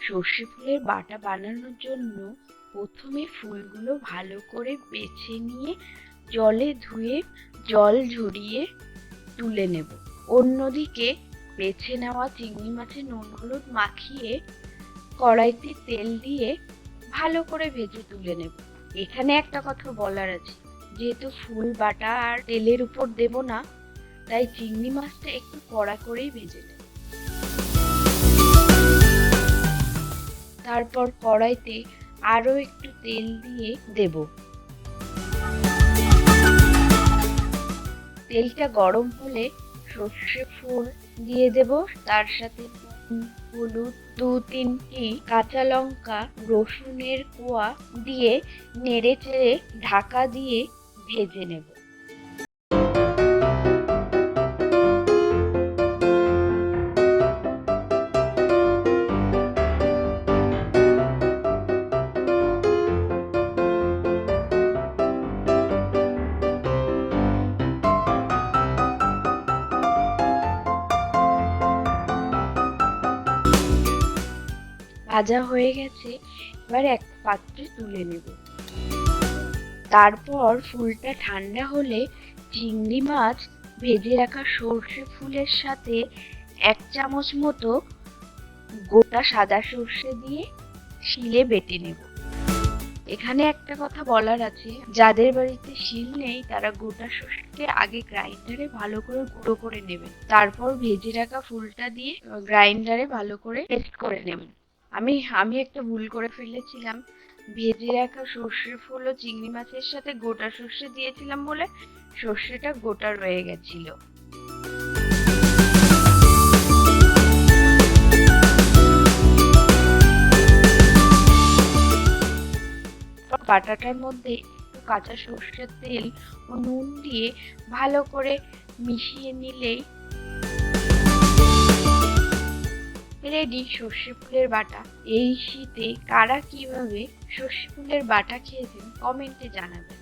সর্ষে ফুলের বাটা বানানোর জন্য প্রথমে ফুলগুলো ভালো করে বেছে নিয়ে জলে ধুয়ে জল ঝরিয়ে তুলে নেব। অন্যদিকে বেছে নেওয়া চিংড়ি মাছে নুন হলুদ মাখিয়ে কড়াইতে তেল দিয়ে ভালো করে ভেজে তুলে নেব। এখানে একটা কথা বলার আছে, যেহেতু ফুল বাটা আর তেলের উপর দেব না, তাই চিংড়ি মাছটা একটু কড়া করেই ভেজে নেব। তারপর কড়াইতে আরো একটু তেল দিয়ে দেব। তেলটা গরম হলে সর্ষে ফুল দিয়ে দেব, তার সাথে হলুদ, 2-3টি কাঁচা লঙ্কা, রসুনের কোয়া দিয়ে নেড়ে চেড়ে ঢাকা দিয়ে ভেজে নেব। ভাজা হয়ে গেছে, এবার এক পাত্রে তুলে নেব। তারপর ফুলটা ঠান্ডা হলে চিংড়ি মাছ ভেজে রাখা সর্ষে ফুলের সাথে 1 চামচ মতো গোটা সাদা সর্ষে দিয়ে শিলে বেটে নেব। এখানে একটা কথা বলার আছে, যাদের বাড়িতে শিল নেই তারা গোটা সর্ষেকে আগে গ্রাইন্ডারে ভালো করে গুঁড়ো করে নেবেন, তারপর ভেজে রাখা ফুলটা দিয়ে গ্রাইন্ডারে ভালো করে পেস্ট করে নেবেন। আমি একটা ভুল করে ফেলেছিলাম, ভেজে রাখা সর্ষে ফুল ও চিংড়ি মাছের সাথে গোটা সর্ষে দিয়েছিলাম বলে সর্ষেটা গোটা রয়ে গেছিল। বাটাটার মধ্যে একটু কাঁচা সর্ষের তেল ও নুন দিয়ে ভালো করে মিশিয়ে নিলেই রেডি সর্ষে ফুলের বাটা। এই শীতে কারা কিভাবে সর্ষে ফুলের বাটা খেয়েছেন কমেন্টে জানাবেন।